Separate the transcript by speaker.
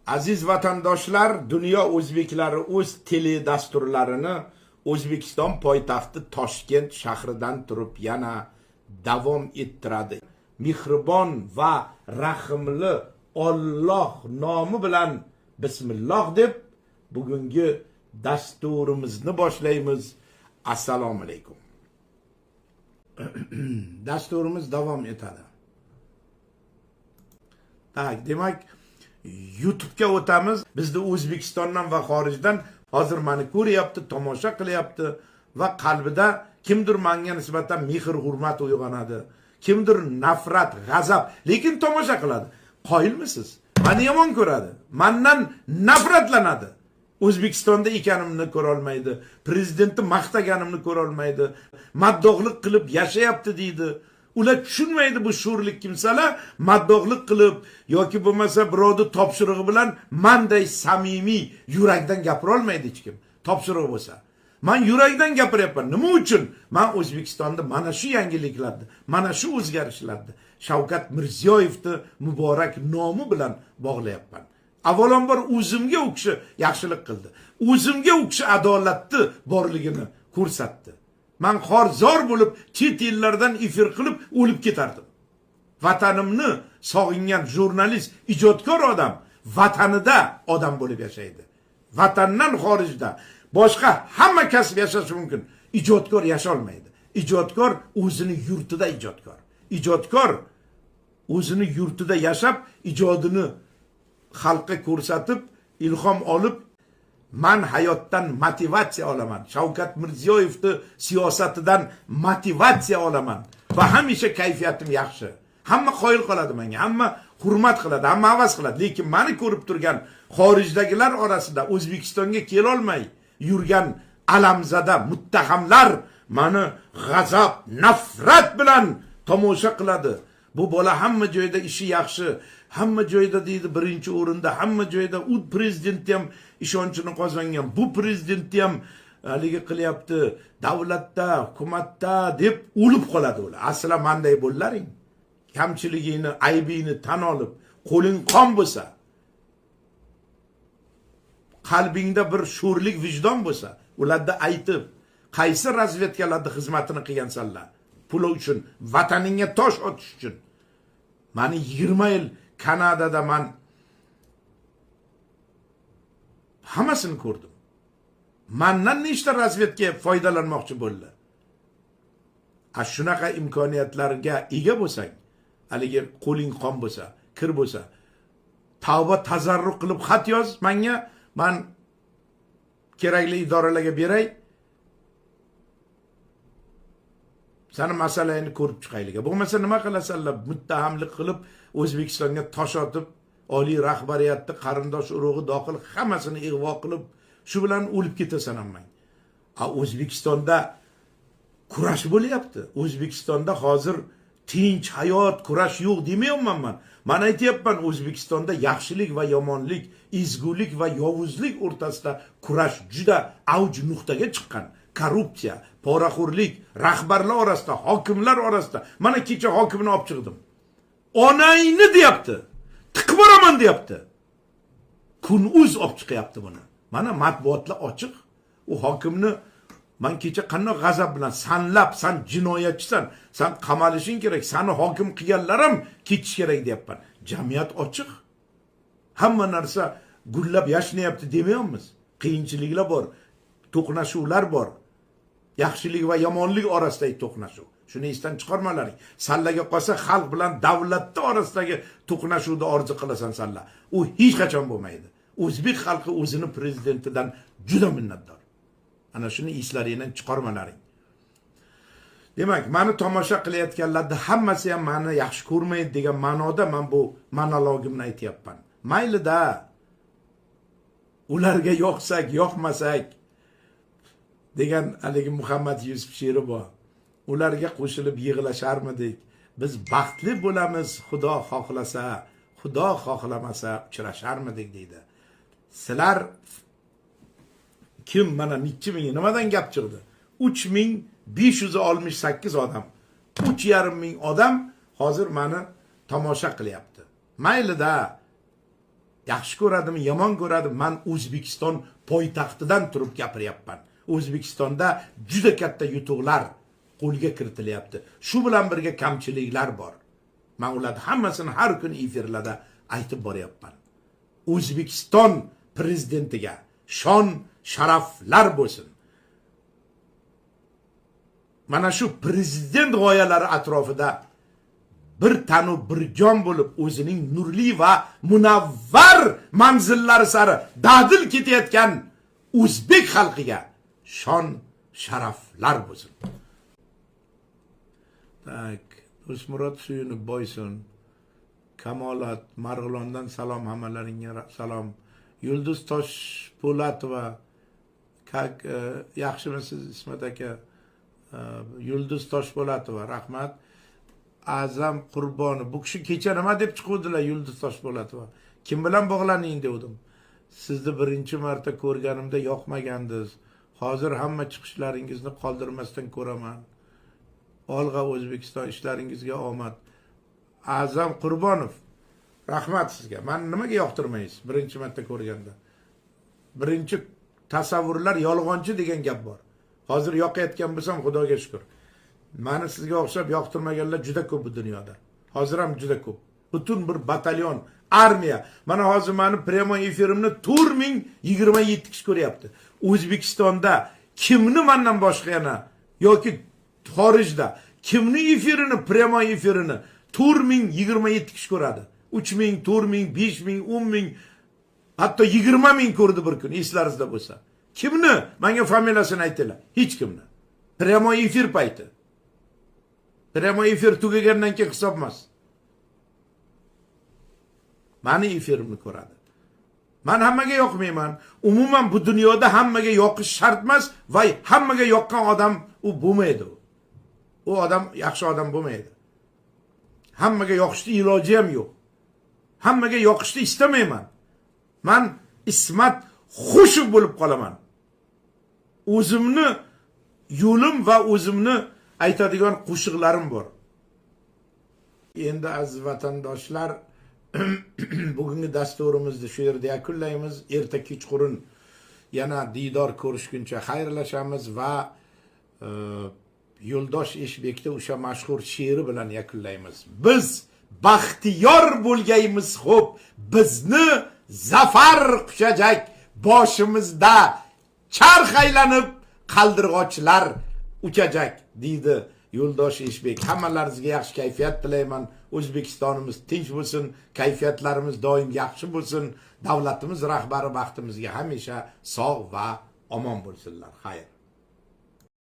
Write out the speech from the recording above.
Speaker 1: Aziz vatandoshlar, dunyo o'zbeklari o'z tele dasturlarini O'zbekiston poytaxti Toshkent shahridan turib yana davom ettiradi. Mehribon va rahimli Alloh nomi bilan bismillah deb bugungi dasturimizni boshlaymiz. Assalomu alaykum. Dasturimiz davom etadi. Demak, YouTube'ga o'tamiz. Bizda O'zbekistondan va xorijdan hozir meni ko'ryapti, tomosha qilyapti va qalbida kimdir menga nisbatan mehr hurmat uyg'onadi. Kimdir nafrat, g'azab, lekin tomosha qiladi. Qoyilmisiz? Meni yomon ko'radi. Mendan nafratlanadi. O'zbekistonda ekanimni ko'ra olmaydi. Prezidentni maqtaganimni ko'ra olmaydi. Maddohlik qilib yashayapti deydi. Ular tushunmaydi bu sho'rlik kimsalar maddohlik qilib yoki bo'lmasa birovni topshirig'i bilan menday samimiy yurakdan gapira olmaydi hech kim. Topshirig'i bo'lsa. Men yurakdan gapiryapman. Nima uchun? Men O'zbekistonda mana shu yangiliklarni, mana shu o'zgarishlarni Shavkat Mirziyoyevni muborak nomi bilan bog'layapman. Avvalambor o'zimga u kishi yaxshilik qildi. O'zimga u kishi adolatni borligini ko'rsatdi. Men xorzor bo'lib chet ellardan efir qilib o'lib ketardim. Vatanimni sog'ingan jurnalist, ijodkor odam vatanida odam bo'lib yashaydi. Vatandan xorijda boshqa hamma kasb yashash mumkin. Ijodkor yasholmaydi. Ijodkor o'zini yurtida ijodkor. Ijodkor o'zini yurtida yashab, ijodini xalqqa ko'rsatib, ilhom olib, men hayotdan motivatsiya olaman. Shavkat Mirziyoyevni siyosatidan motivatsiya olaman va hamisha kayfiyatim yaxshi. Hamma qoyil qoladi menga, hamma hurmat qiladi, hamma havas qiladi. Lekin meni ko'rib turgan xorijdagilar orasida O'zbekistonga kela olmay yurgan alamzada muttahamlar meni g'azab, nafrat bilan tomosha qiladi. Bu bola hamma joyda ishi yaxshi, hamma joyda deydi birinchi o'rinda, hamma joyda u prezidentni ham ishonchini qozongan, bu prezidentni ham haligi qilyapti, davlatda, hukumatda deb o'lib qoladi ular. Asla menday bo'llaring. Kamchiligingni, aybingni tan olib, qo'ling qon bo'lsa, qalbingda bir sho'rlik vijdon bo'lsa, ularda aytib, qaysi razvedkalarda xizmatini qilgansanlar? Pul uchun, vataningga tosh otish uchun. Meni 20 yil Kanadada men hammasini ko'rdim. Mendan nechta razvedka foydalanmoqchi bo'ldi. Shunaqa imkoniyatlarga ega bo'lsang, haligi qo'ling qon bo'lsa, kir bo'lsa, tavba tazarruq qilib xat yoz menga, men kerakli idoralarga beray. Sana masalani ko'rib chiqaylik. Bo'lmasa nima qilasanlar? Muttahamlik qilib O'zbekistonga tosh otib, oliy rahbariyatni, qarindosh urug'i dohil hammasini ig'vo qilib, shu bilan o'lib ketasan hammang. O'zbekistonda kurash bo'lyapti. O'zbekistonda hozir tinch hayot, kurash yo'q demayapman men. Men aytayapman, O'zbekistonda yaxshilik va yomonlik, ezgulik va yovuzlik o'rtasida kurash juda avj nuqtaga chiqqan. Korrupsiya, poraxo'rlik, rahbarlar orasida, hokimlar orasida. Mana kecha hokimni olib chiqdim. Onayni deyapti. Tiqib boraman deyapti. Kun.uz olib chiqyapti buni. Mana matbuotlar ochiq. U hokimni men kecha qanday g'azab bilan sanlab, sen jinoyatchisan, sen qamalishing kerak, seni hokim qilganlar ham ketish kerak deyapman. Jamiyat ochiq. Hamma narsa gullab yashnayapti demayapmiz. Qiyinchiliklar bor, to'qnashuvlar bor. Yaxshilik va yomonlik orasidagi to'qnashuv. Shuni esdan chiqarmalaring. Sallaga qolsa xalq bilan davlatning orasidagi to'qnashuvni orzu qilasan salla. U hech qachon bo'lmaydi. O'zbek xalqi o'zini prezidentidan juda minnatdor. Ana shuni eslaringdan chiqarmalaring. Demak, meni tomosha qilayotganlarda hammasi ham meni yaxshi ko'rmaydi degan ma'noda men bu monologimni aytayapman. Mayli-da. Ularga yoqsak, yoqmasak degan haligi Muhammad Yusuf she'ri bor. Ularga qo'shilib yig'lasharmidik? Biz baxtli bo'lamiz, Xudo xohlasa, Xudo xohlamasa uchrasharmidik deydi. Sizlar kim mana nechi ming nimadan gap chiqdi? 3568 odam, 3,5 ming odam hozir meni tomosha qilyapti. Mayli-da. yaxshi ko'radimi, yomon ko'radimi, men O'zbekiston poytaxtidan turib gapiryapman. O'zbekistonda juda katta yutuqlar qo'lga kiritilyapti. Shu bilan birga kamchiliklar bor. Men ularni hammasini har kun efirlarda aytib boryapman. O'zbekiston prezidentiga shon sharaflar bo'lsin. Mana shu prezident g'oyalari atrofida bir tanu bir jon bo'lib o'zining nurli va munavvar manzillari sari dadil ketayotgan o'zbek xalqiga shon sharaflar bo'lsin. Tak, Do'stmurod Suyunib Boysun, Kamolat Marg'ilondan salom, hammalaringga salom. Yulduz Toshpo'latova, yaxshimisiz Ismat aka? Yulduz Toshpo'latova, rahmat. Azam Qurboni, bu kishi kecha nima deb chiquvdilar Yulduz Toshpo'latova? Kim bilan bog'laning dedim. Sizni birinchi marta ko'rganimda yoqmagandingiz. Hozir hamma chiqishlaringizni qoldirmasdan ko'raman. Olg'a O'zbekiston, ishlaringizga omad. Azam Qurbonov, rahmat sizga. Men nimaga yoqtirmaysiz birinchi marta ko'rganda? Birinchi tasavvurlar yolg'onchi degan gap bor. Hozir yoqayotgan bo'lsam, Xudoga shukr. Meni sizga o'xshab yoqtirmaganlar juda ko'p bu dunyoda. Hozir ham juda ko'p. Butun bir batalyon, armiya. Mana hozir meni premo efirimni 4027 kishi ko'ryapti. O'zbekistonda kimni mendan boshqa yana yoki xorijda kimni efirini, premo efirini 4027 kishi ko'radi. 3000, 4000, 5000, 10000, hatto 20000 ko'rdi bir kun, eslaringizda bo'lsa. Kimni? Menga familiyasini aytinglar. Hech kimni. Premo efir payti. Premo efir tugagandan keyin hisob emas. Meni efirimni ko'radi. Men hammaga yoqmayman. Umuman bu dunyoda hammaga yoqish shart emas va hammaga yoqqan odam u bo'lmaydi. U odam yaxshi odam bo'lmaydi. Hammaga yoqishni iloji ham yo'q. Hammaga yoqishni istamayman. Men Ismat Xushov bo'lib qolaman. O'zimni yo'lim va o'zimni aytadigan qo'shiqlarim bor. Endi aziz vatandoshlar, bugungi dasturimizni shu yerda yakunlaymiz. Erta kechqurun yana diydor ko'rishguncha xayrlashamiz va Yo'ldosh Eshbekning o'sha mashhur she'ri bilan yakunlaymiz. Biz baxtiyor bo'lgaymiz, xo'p, bizni zafar quchajak, boshimizda charx aylanib qaldirg'ochlar uchajak deydi Yo'ldosh Eshbek. Hammalaringizga yaxshi kayfiyat tilayman. O'zbekistonimiz tinch bo'lsin, kayfiyatlarimiz doim yaxshi bo'lsin. Davlatimiz rahbari baxtimizga hamisha sog' va omon bo'lsinlar. Xayr.